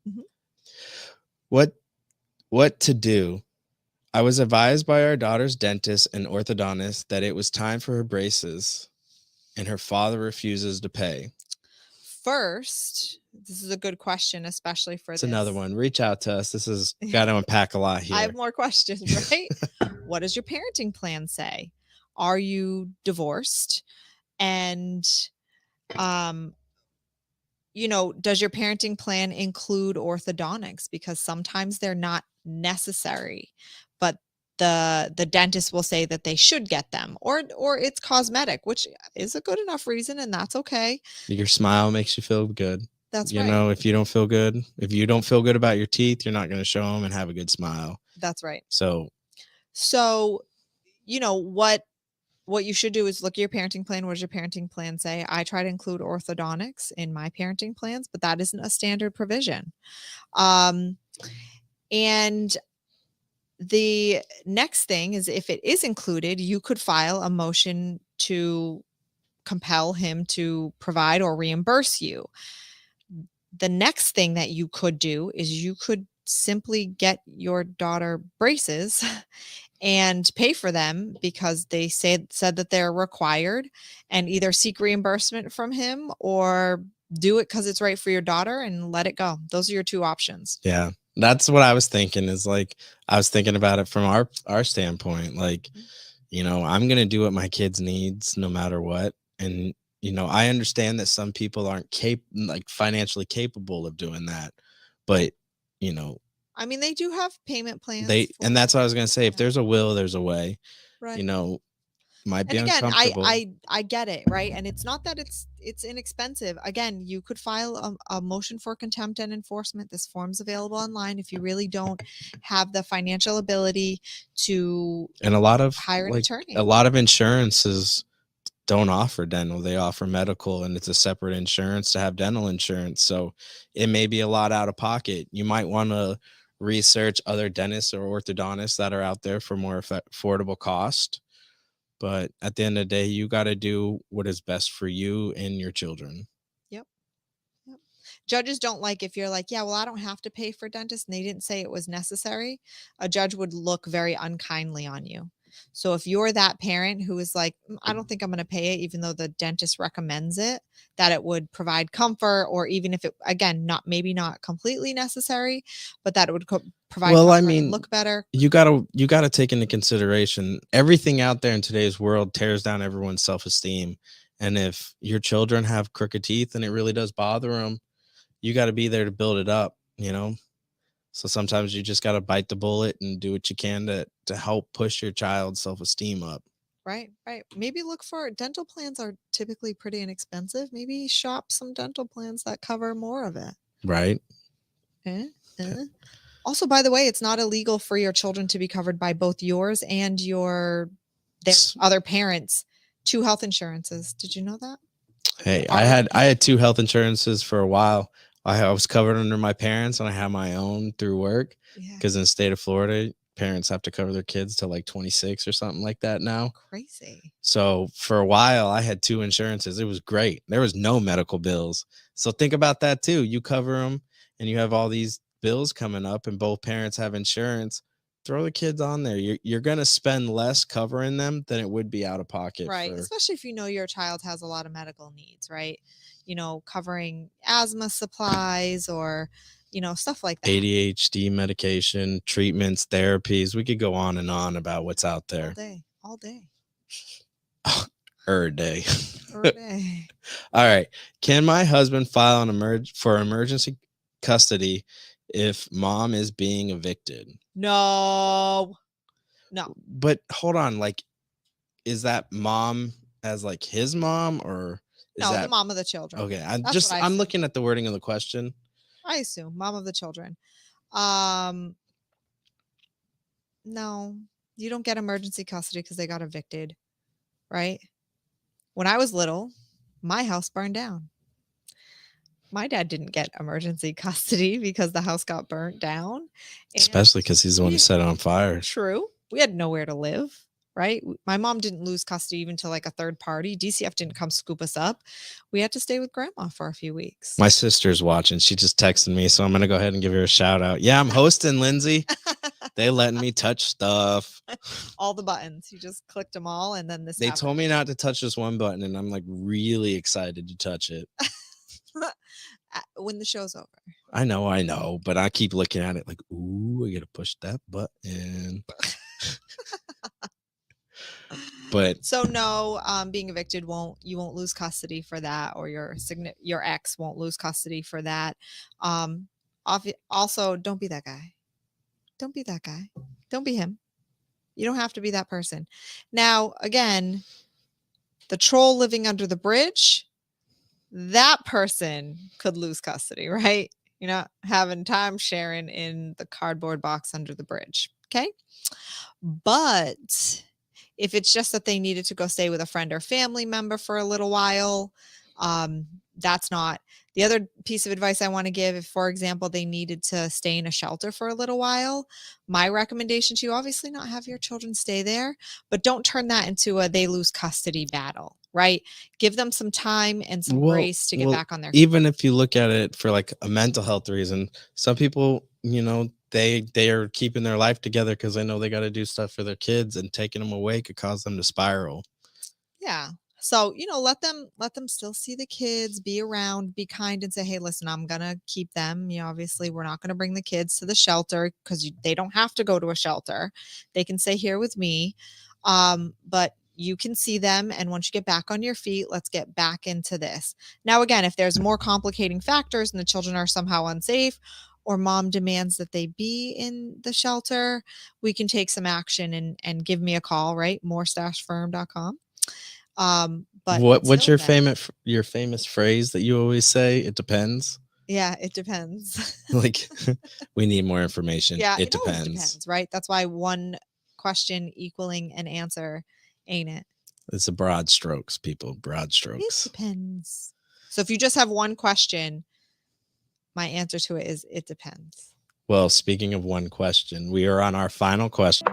Mhm. What what to do? I was advised by our daughter's dentist and orthodontist that it was time for her braces, and her father refuses to pay. First, this is a good question, especially for It's another this. one. Reach out to us. This has got to unpack a lot I have here. more questions, right? What does your parenting plan say? Are you divorced? And um does your parenting plan include orthodontics? Because sometimes they're not necessary, but the dentist will say that they should get them, or it's cosmetic, which is a good enough reason, and that's okay. Your smile makes you feel good. That's right. If you don't feel good, if you don't feel good about your teeth, you're not going to show them and have a good smile. That's right. So, So, what you should do is look at your parenting plan. What does your parenting plan say? I try to include orthodontics in my parenting plans, but that isn't a standard provision. And the next thing is, if it is included, you could file a motion to compel him to provide or reimburse you. The next thing that you could do is you could simply get your daughter braces and pay for them because they said that they're required, and either seek reimbursement from him or do it because it's right for your daughter and let it go. Those are your two options. yeah, that's what I was thinking is like, I was thinking about it from our standpoint. Like, I'm going to do what my kids needs no matter what. And, I understand that some people aren't like financially capable of doing that. But, you know, I mean, they do have payment plans and that's what I was going to say. If yeah. there's a will, there's a way, Right. might be And again, I uncomfortable. I I get it, right? And it's not that it's inexpensive. Again, you could file a motion for contempt and enforcement. This form's available online if you really don't have the financial ability to And a lot of hire an like, attorney. a lot of insurances don't offer dental, they offer medical, and it's a separate insurance to have dental insurance. So it may be a lot out of pocket. You might want to research other dentists or orthodontists that are out there for more affordable cost. But at the end of the day, you got to do what is best for you and your children. Yep. Yep. Judges don't like if you're like, yeah, well, I don't have to pay for dentist, and they didn't say it was necessary. A judge would look very unkindly on you. So if you're that parent who is like, I don't think I'm going to pay it, even though the dentist recommends it, that it would provide comfort, or even if it, again, maybe not completely necessary, but that it would provide Well, I comfort and mean, look better. you gotta take into consideration everything out there in today's world tears down everyone's self-esteem. And if your children have crooked teeth and it really does bother them, you got to be there to build it up. So sometimes you just got to bite the bullet and do what you can to help push your child's self-esteem up. Right, right. Maybe look for dental plans are typically pretty inexpensive. Maybe shop some dental plans that cover more of it. Right. Eh, eh. Also, by the way, it's not illegal for your children to be covered by both yours and their other parents' two health insurances. Did you know that? Hey, I had two health insurances for a while. I was covered under my parents, and I had my own through work. Yeah. Because in the state of Florida, parents have to cover their kids till like 26 or something like that now. Crazy. So for a while, I had two insurances. It was great. There was no medical bills. So think about that too. You cover them, and you have all these bills coming up, and both parents have insurance. Throw the kids on there. You're going to spend less covering them than it would be out of pocket Right. for. Especially if you know your child has a lot of medical needs, right? Covering asthma supplies or, stuff like that. ADHD medication, treatments, therapies. We could go on and on about what's out there. All day. Day. Day. All right. Can my husband file for emergency custody if mom is being evicted? No. But hold on, like, is that mom as like his mom, or is No, that the mom of the children? Okay, I I'm looking at the wording of the question. I assume mom of the children. No, you don't get emergency custody because they got evicted, right? When I was little, my house burned down. My dad didn't get emergency custody because the house got burnt down. Especially because he's the one who set it on fire. True. We had nowhere to live, right? My mom didn't lose custody even to like a third party. DCF didn't come scoop us up. We had to stay with grandma for a few weeks. My sister's watching. She just texted me, so I'm gonna go ahead and give her a shout out. Yeah, I'm hosting, Lindsay. They letting me touch stuff. All the buttons. You just clicked them all, and then this They happened. told me not to touch this one button, and I'm like really excited to touch it. When the show's over. I know, but I keep looking at it like, ooh, I gotta push that button. But so no, being evicted you won't lose custody for that, or your ex won't lose custody for that. Also, don't be that guy. Don't be that guy. Don't be him. You don't have to be that person. Now, again, the troll living under the bridge, that person could lose custody, right? You're not having time sharing in the cardboard box under the bridge. Okay. But if it's just that they needed to go stay with a friend or family member for a little while, that's not. The other piece of advice I want to give, if, for example, they needed to stay in a shelter for a little while, my recommendation to you, obviously not have your children stay there, but don't turn that into a they lose custody battle, right? Give them some time and some grace to get back on their feet. Even if you look at it for like a mental health reason, some people, they are keeping their life together because they know they got to do stuff for their kids, and taking them away could cause them to spiral. Yeah. So, let them still see the kids, be around, be kind, and say, hey, listen, I'm going to keep them. Obviously we're not going to bring the kids to the shelter because they don't have to go to a shelter. They can stay here with me. But you can see them. And once you get back on your feet, let's get back into this. Now, again, if there's more complicating factors and the children are somehow unsafe, or mom demands that they be in the shelter, we can take some action and give me a call, right? Morse-firm.com. But what's your famous phrase that you always say? It depends. Yeah, it depends. Like, we need more information. Yeah, it depends, right? That's why one question equaling an answer ain't it. It's a broad strokes, people. Broad strokes. It depends. So if you just have one question, my answer to it is it depends. Well, speaking of one question, we are on our final question.